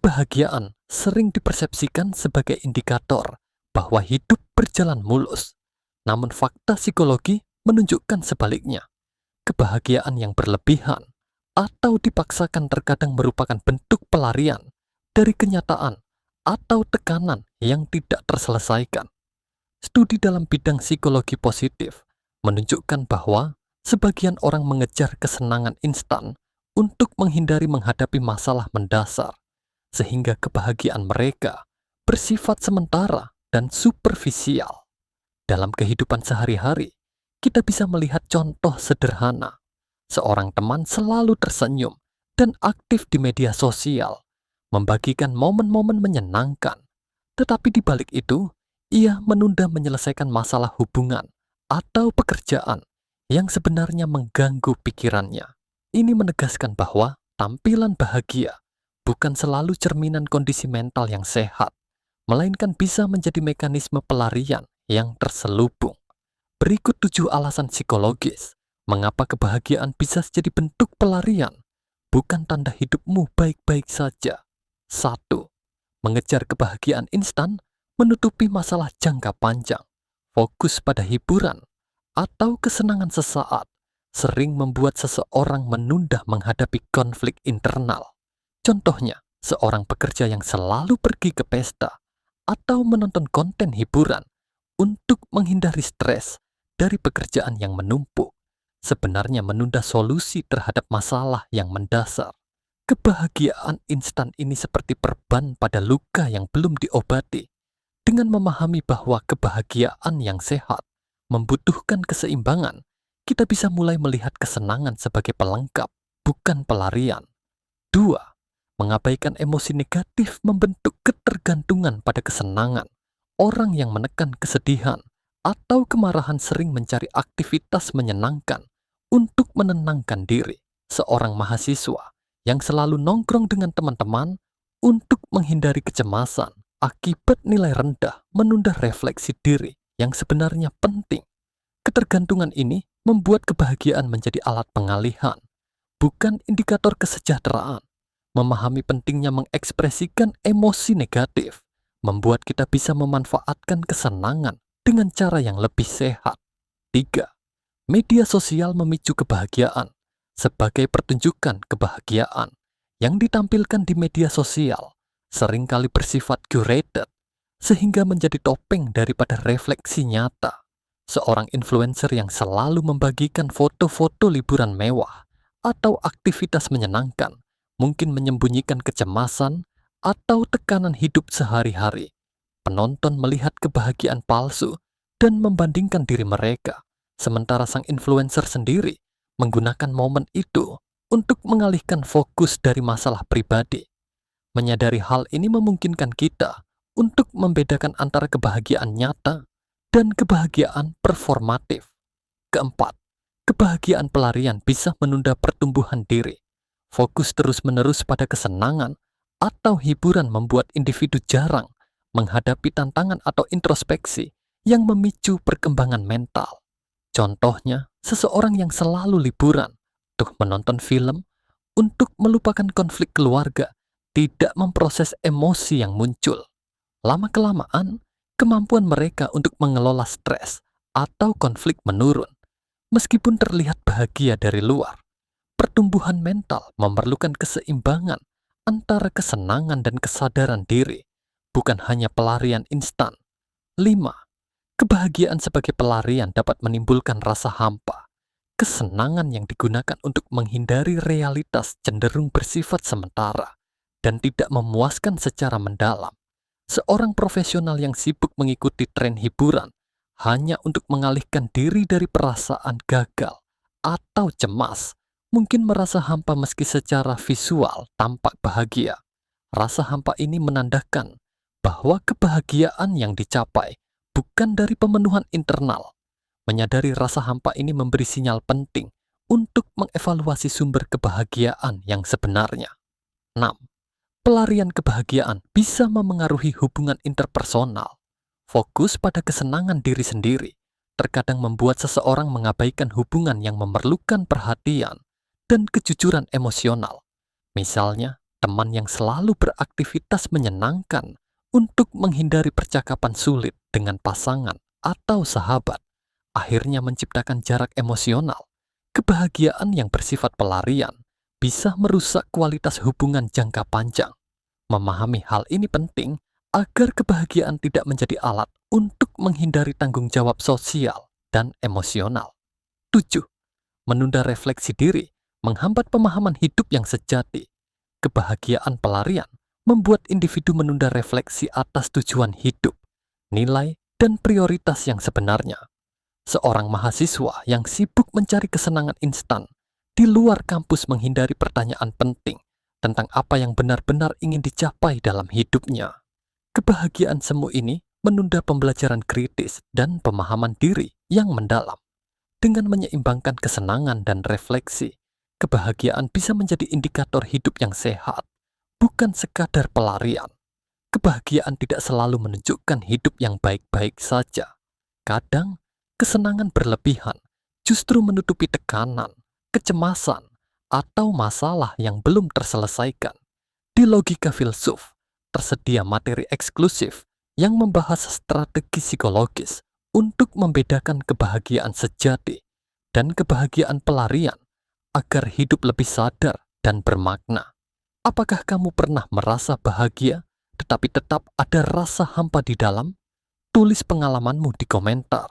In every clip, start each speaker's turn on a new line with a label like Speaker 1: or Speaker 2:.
Speaker 1: Kebahagiaan sering dipersepsikan sebagai indikator bahwa hidup berjalan mulus. Namun fakta psikologi menunjukkan sebaliknya. Kebahagiaan yang berlebihan atau dipaksakan terkadang merupakan bentuk pelarian dari kenyataan atau tekanan yang tidak terselesaikan. Studi dalam bidang psikologi positif menunjukkan bahwa sebagian orang mengejar kesenangan instan untuk menghindari menghadapi masalah mendasar, sehingga kebahagiaan mereka bersifat sementara dan superficial. Dalam kehidupan sehari-hari, kita bisa melihat contoh sederhana. Seorang teman selalu tersenyum dan aktif di media sosial, membagikan momen-momen menyenangkan. Tetapi di balik itu, ia menunda menyelesaikan masalah hubungan atau pekerjaan yang sebenarnya mengganggu pikirannya. Ini menegaskan bahwa tampilan bahagia bukan selalu cerminan kondisi mental yang sehat, melainkan bisa menjadi mekanisme pelarian yang terselubung. Berikut 7 alasan psikologis mengapa kebahagiaan bisa jadi bentuk pelarian, bukan tanda hidupmu baik-baik saja. 1. Mengejar kebahagiaan instan menutupi masalah jangka panjang. Fokus pada hiburan atau kesenangan sesaat sering membuat seseorang menunda menghadapi konflik internal. Contohnya, seorang pekerja yang selalu pergi ke pesta atau menonton konten hiburan untuk menghindari stres dari pekerjaan yang menumpuk, sebenarnya menunda solusi terhadap masalah yang mendasar. Kebahagiaan instan ini seperti perban pada luka yang belum diobati. Dengan memahami bahwa kebahagiaan yang sehat membutuhkan keseimbangan, kita bisa mulai melihat kesenangan sebagai pelengkap, bukan pelarian. 2. Mengabaikan emosi negatif membentuk ketergantungan pada kesenangan. Orang yang menekan kesedihan atau kemarahan sering mencari aktivitas menyenangkan untuk menenangkan diri. Seorang mahasiswa yang selalu nongkrong dengan teman-teman untuk menghindari kecemasan akibat nilai rendah menunda refleksi diri yang sebenarnya penting. Ketergantungan ini membuat kebahagiaan menjadi alat pengalihan, bukan indikator kesejahteraan. Memahami pentingnya mengekspresikan emosi negatif membuat kita bisa memanfaatkan kesenangan dengan cara yang lebih sehat. 3. Media sosial memicu kebahagiaan. Sebagai pertunjukan kebahagiaan yang ditampilkan di media sosial seringkali bersifat curated, sehingga menjadi topeng daripada refleksi nyata. Seorang influencer yang selalu membagikan foto-foto liburan mewah atau aktivitas menyenangkan mungkin menyembunyikan kecemasan atau tekanan hidup sehari-hari. Penonton melihat kebahagiaan palsu dan membandingkan diri mereka, sementara sang influencer sendiri menggunakan momen itu untuk mengalihkan fokus dari masalah pribadi. Menyadari hal ini memungkinkan kita untuk membedakan antara kebahagiaan nyata dan kebahagiaan performatif. 4. Kebahagiaan pelarian bisa menunda pertumbuhan diri. Fokus terus-menerus pada kesenangan atau hiburan membuat individu jarang menghadapi tantangan atau introspeksi yang memicu perkembangan mental. Contohnya, seseorang yang selalu liburan untuk menonton film untuk melupakan konflik keluarga tidak memproses emosi yang muncul. Lama-kelamaan, kemampuan mereka untuk mengelola stres atau konflik menurun. Meskipun terlihat bahagia dari luar, pertumbuhan mental memerlukan keseimbangan antara kesenangan dan kesadaran diri, bukan hanya pelarian instan. 5. Kebahagiaan sebagai pelarian dapat menimbulkan rasa hampa. Kesenangan yang digunakan untuk menghindari realitas cenderung bersifat sementara dan tidak memuaskan secara mendalam. Seorang profesional yang sibuk mengikuti tren hiburan hanya untuk mengalihkan diri dari perasaan gagal atau cemas, mungkin merasa hampa meski secara visual tampak bahagia. Rasa hampa ini menandakan bahwa kebahagiaan yang dicapai bukan dari pemenuhan internal. Menyadari rasa hampa ini memberi sinyal penting untuk mengevaluasi sumber kebahagiaan yang sebenarnya. 6. Pelarian kebahagiaan bisa memengaruhi hubungan interpersonal. Fokus pada kesenangan diri sendiri terkadang membuat seseorang mengabaikan hubungan yang memerlukan perhatian dan kejujuran emosional. Misalnya, teman yang selalu beraktivitas menyenangkan untuk menghindari percakapan sulit dengan pasangan atau sahabat, akhirnya menciptakan jarak emosional. Kebahagiaan yang bersifat pelarian bisa merusak kualitas hubungan jangka panjang. Memahami hal ini penting agar kebahagiaan tidak menjadi alat untuk menghindari tanggung jawab sosial dan emosional. 7. Menunda refleksi diri menghambat pemahaman hidup yang sejati. Kebahagiaan pelarian membuat individu menunda refleksi atas tujuan hidup, nilai, dan prioritas yang sebenarnya. Seorang mahasiswa yang sibuk mencari kesenangan instan di luar kampus menghindari pertanyaan penting tentang apa yang benar-benar ingin dicapai dalam hidupnya. Kebahagiaan semu ini menunda pembelajaran kritis dan pemahaman diri yang mendalam. Dengan menyeimbangkan kesenangan dan refleksi, kebahagiaan bisa menjadi indikator hidup yang sehat, bukan sekadar pelarian. Kebahagiaan tidak selalu menunjukkan hidup yang baik-baik saja. Kadang, kesenangan berlebihan justru menutupi tekanan, kecemasan, atau masalah yang belum terselesaikan. Di logika filsuf, tersedia materi eksklusif yang membahas strategi psikologis untuk membedakan kebahagiaan sejati dan kebahagiaan pelarian agar hidup lebih sadar dan bermakna. Apakah kamu pernah merasa bahagia tetapi tetap ada rasa hampa di dalam? Tulis pengalamanmu di komentar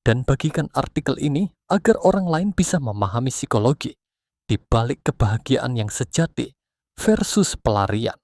Speaker 1: dan bagikan artikel ini agar orang lain bisa memahami psikologi di balik kebahagiaan yang sejati versus pelarian.